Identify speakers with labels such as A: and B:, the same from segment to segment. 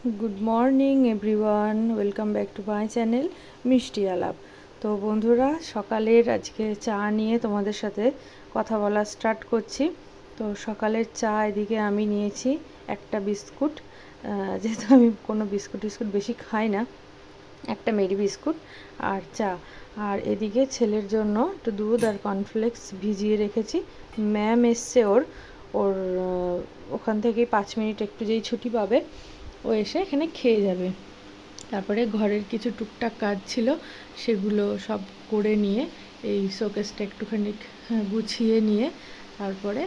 A: Good morning everyone, welcome back to my channel মিষ্টি আলাপ। তো বন্ধুরা, সকালের আজকে চা নিয়ে তোমাদের সাথে কথা বলা স্টার্ট করছি। তো সকালের চা এদিকে আমি নিয়েছি একটা বিস্কুট, যেহেতু আমি কোনো বিস্কুট বেশি খাই না, একটা মেরি বিস্কুট আর চা। আর এদিকে ছেলের জন্য একটু দুধ আর কর্নফ্লেক্স ভিজিয়ে রেখেছি। ম্যাম এসছে ওর ওর ওখান থেকে 5 মিনিট একটু যেই ছুটি পাবে ও এসে এখানে খেয়ে যাবে। তারপরে ঘরের কিছু টুকটাক কাজ ছিল, সেগুলো সব করে নিয়ে এই শোকেসটা একটুখানি গুছিয়ে নিয়ে তারপরে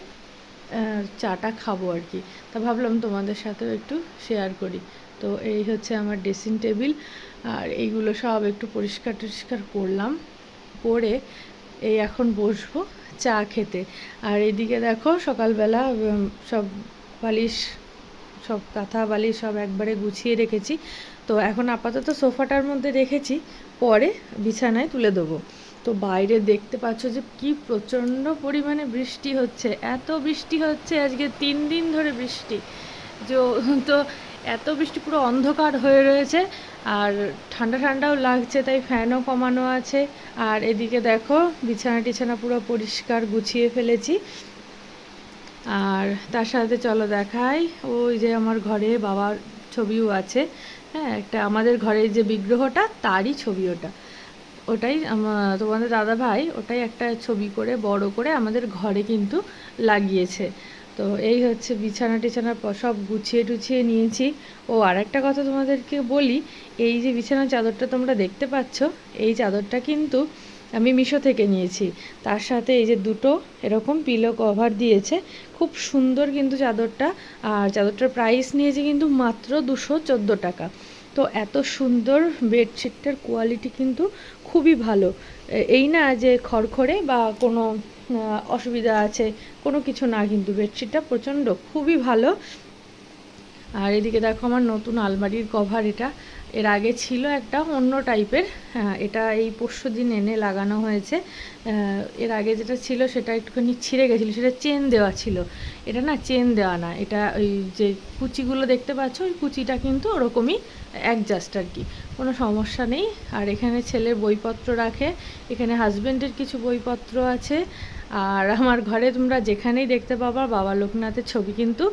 A: চাটা খাবো আর কি। তা ভাবলাম তোমাদের সাথেও একটু শেয়ার করি। তো এই হচ্ছে আমার ড্রেসিং টেবিল, আর এইগুলো সব একটু পরিষ্কার টরিষ্কার করলাম, করে এই এখন বসবো চা খেতে। আর এদিকে দেখো সকালবেলা সব বালিশ, সব কাঁথা বালিশ সব একবারে গুছিয়ে রেখেছি। তো এখন আপাতত সোফাটার মধ্যে রেখেছি, পরে বিছানায় তুলে দেবো। তো বাইরে দেখতে পাচ্ছ যে কি প্রচণ্ড পরিমাণে বৃষ্টি হচ্ছে, এত বৃষ্টি হচ্ছে আজকে 3 দিন ধরে বৃষ্টি। তো এত বৃষ্টি, পুরো অন্ধকার হয়ে রয়েছে, আর ঠান্ডা ঠান্ডাও লাগছে, তাই ফ্যানও কমানো আছে। আর এদিকে দেখো বিছানা টিছানা পুরো পরিষ্কার গুছিয়ে ফেলেছি। আর তার সাথে চলো দেখাই, ওই যে আমার ঘরে বাবার ছবিও আছে। হ্যাঁ, একটা আমাদের ঘরের যে বিগ্রহটা তারই ছবি ওটা, ওটাই তোমাদের দাদা ভাই ওটাই একটা ছবি করে বড় করে আমাদের ঘরে কিন্তু লাগিয়েছে। তো এই হচ্ছে বিছানা টিছানা সব গুছিয়ে টুছিয়ে নিয়েছি। ও আর একটা কথা তোমাদেরকে বলি, এই যে বিছানার চাদরটা তোমরা দেখতে পাচ্ছ, এই চাদরটা কিন্তু আমি মিশো থেকে নিয়েছি। তার সাথে এই যে দুটো এরকম পিলো কভার দিয়েছে, খুব সুন্দর কিন্তু চাদরটা। আর চাদরটার প্রাইস নিয়েছে কিন্তু মাত্র 214 টাকা। তো এত সুন্দর বেডশিটটার কোয়ালিটি কিন্তু খুবই ভালো। এই না যে খড়খড়ে বা কোনো অসুবিধা আছে, কোনো কিছু না, কিন্তু বেডশিটটা প্রচণ্ড খুবই ভালো। আর এদিকে দেখো আমার নতুন আলমারির কভার, এটা এর আগে ছিল একটা অন্য টাইপের, এটা এই পরশুদিন এনে লাগানো হয়েছে। এর আগে যেটা ছিল সেটা একটুখানি ছিঁড়ে গেছিলো, সেটা চেন দেওয়া ছিল। এটা না চেন দেওয়া না, এটা ওই যে কুচিগুলো দেখতে পাচ্ছ, ওই কুচিটা কিন্তু ওরকমই অ্যাডজাস্ট আর কি, কোনো সমস্যা নেই। আর এখানে ছেলের বইপত্র রাখে, এখানে হাজব্যান্ডের কিছু বইপত্র আছে। আর আমার ঘরে তোমরা যেখানেই দেখতে পাবা বাবা লোকনাথের ছবি কিন্তু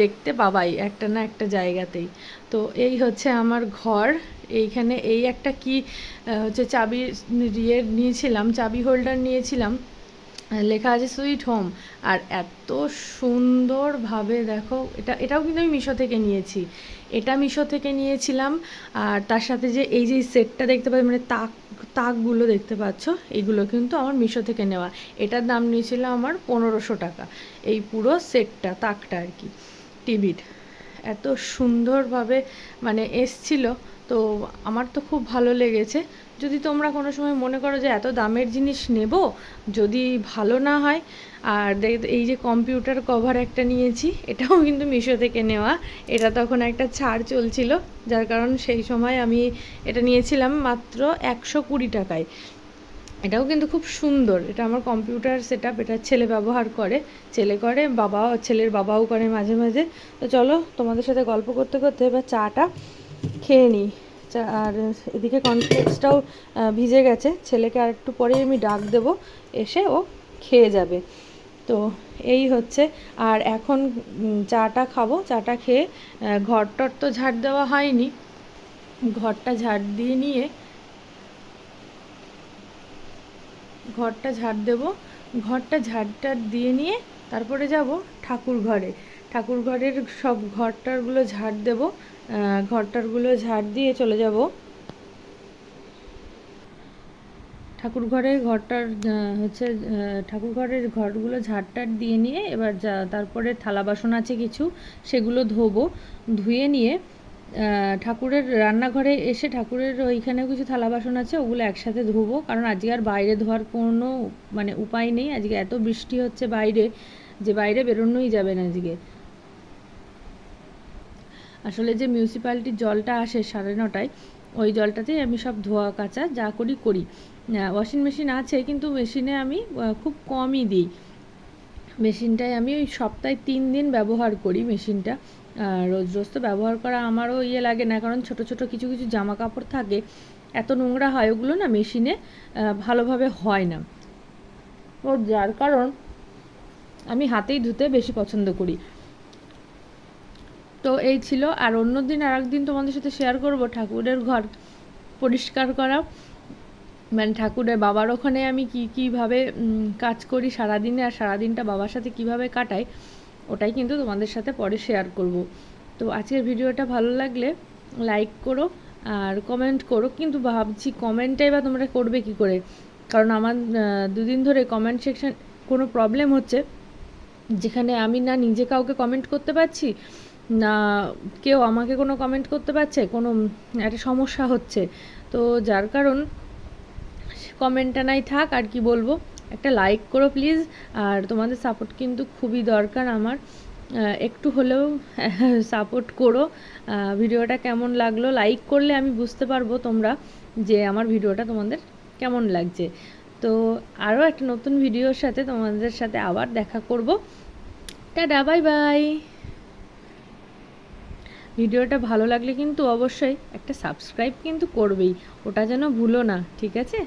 A: দেখতে পাবাই একটা না একটা জায়গাতেই। তো এই হচ্ছে আমার ঘর। এইখানে এই একটা কি হচ্ছে চাবি নিয়েছিলাম, চাবি হোল্ডার নিয়েছিলাম, লেখা আছে সুইট হোম। আর এত সুন্দরভাবে দেখো, এটাও কিন্তু আমি মিশো থেকে নিয়েছি, এটা মিশো থেকে নিয়েছিলাম। আর তার সাথে যে এই যে সেটটা দেখতে পাচ্ছ, মানে তাকগুলো দেখতে পাচ্ছ, এগুলো কিন্তু আমার মিশো থেকে নেওয়া। এটার দাম নিয়েছিল আমার 1500 টাকা, এই পুরো সেটটা, তাকটা আর কি, টিভির। এত সুন্দরভাবে মানে এসছিল, তো আমার তো খুব ভালো লেগেছে। যদি তোমরা কোনো সময় মনে করো যে এত দামের জিনিস নেব, যদি ভালো না হয়। আর এই যে কম্পিউটার কভার একটা নিয়েছি, এটাও কিন্তু মিশো থেকে নেওয়া। এটা তখন একটা ছাড় চলছিল, যার কারণ সেই সময় আমি এটা নিয়েছিলাম মাত্র 120 টাকায়। এটাও কিন্তু খুব সুন্দর, এটা আমার কম্পিউটার সেট আপ, এটা ছেলে ব্যবহার করে, ছেলে করে, ছেলের বাবাও করে মাঝে মাঝে। তো চলো তোমাদের সাথে গল্প করতে করতে এবার চাটা খেয়ে নিই। আর এদিকে কর্নফ্লেক্সটাও ভিজে গেছে, ছেলেকে আর একটু পরেই আমি ডাক দেবো, এসে ও খেয়ে যাবে। তো এই হচ্ছে। আর এখন চাটা খাবো, চাটা খেয়ে ঘরটর তো ঝাড় দেওয়া হয়নি, ঘরটা ঝাড় দিয়ে নিয়ে ঘরটা ঝাড় দেবো, ঘরটা ঝাড়টার দিয়ে নিয়ে তারপরে যাব ঠাকুর ঘরে, ঠাকুর ঘরের সব ঘরটারগুলো ঝাড় দেবো, ঘরটারগুলো ঝাড় দিয়ে চলে যাব ঠাকুর ঘরের ঘরটার হচ্ছে ঠাকুর ঘরের ঘরগুলো ঝাড়টার দিয়ে নিয়ে এবার তারপরে থালা বাসন আছে কিছু, সেগুলো ধোবো। ধুয়ে নিয়ে ঠাকুরের রান্নাঘরে এসে ঠাকুরের ওইখানেও কিছু থালা বাসন আছে, ওগুলো একসাথে ধোবো, কারণ আজকে আর বাইরে ধোয়ার কোনো মানে উপায় নেই। আজকে এত বৃষ্টি হচ্ছে বাইরে, যে বাইরে বেরোনোই যাবে না আজকে। আসলে যে মিউনিসিপ্যালিটির জলটা আসে 9:30টায়, ওই জলটাতেই আমি সব ধোয়া কাচা যা করি করি। ওয়াশিং মেশিন আছে, কিন্তু মেশিনে আমি খুব কমই দিই। মেশিনটায় আমি ওই সপ্তাহে 3 দিন ব্যবহার করি মেশিনটা। রোজ রোজ তো ব্যবহার করা আমারও লাগে না, কারণ ছোট ছোট কিছু কিছু জামা কাপড় থাকে এত নোংরা হয়, ওগুলো না মেশিনে ভালোভাবে হয় না। তো যার কারণ আমি হাতেই ধুতে বেশি পছন্দ করি। তো এই ছিল। আর অন্য দিন আর একদিন তোমাদের সাথে শেয়ার করব ঠাকুরের ঘর পরিষ্কার করা, মানে ঠাকুরের বাবার ওখানে আমি কীভাবে কাজ করি সারাদিনে, আর সারাদিনটা বাবার সাথে কিভাবে কাটাই, ওটাই কিন্তু তোমাদের সাথে পরে শেয়ার করব। তো আজকের ভিডিওটা ভালো লাগলে লাইক করো আর কমেন্ট করো, কিন্তু ভাবছি কমেন্টটাই বা তোমরা করবে কি করে, কারণ আমার দুদিন ধরে কমেন্ট সেকশন কোনো প্রবলেম হচ্ছে, যেখানে আমি না নিজে কাউকে কমেন্ট করতে পারছি না কেউ আমাকে কোনো কমেন্ট করতে পারছে, কোনো একটা সমস্যা হচ্ছে। তো যার কারণ কমেন্টটা নাই থাক, আর কি বলবো, একটা লাইক করো প্লিজ। আর তোমাদের সাপোর্ট কিন্তু খুবই দরকার আমার, একটু হলেও সাপোর্ট করো। ভিডিওটা কেমন লাগলো লাইক করলে আমি বুঝতে পারবো তোমরা যে আমার ভিডিওটা তোমাদের কেমন লাগছে। তো আরও একটা নতুন ভিডিওর সাথে তোমাদের সাথে আবার দেখা করব। Tata, bye bye. ভিডিওটা ভালো লাগলে কিন্তু অবশ্যই একটা সাবস্ক্রাইব কিন্তু করবেই, ওটা যেন ভুলো না, ঠিক আছে?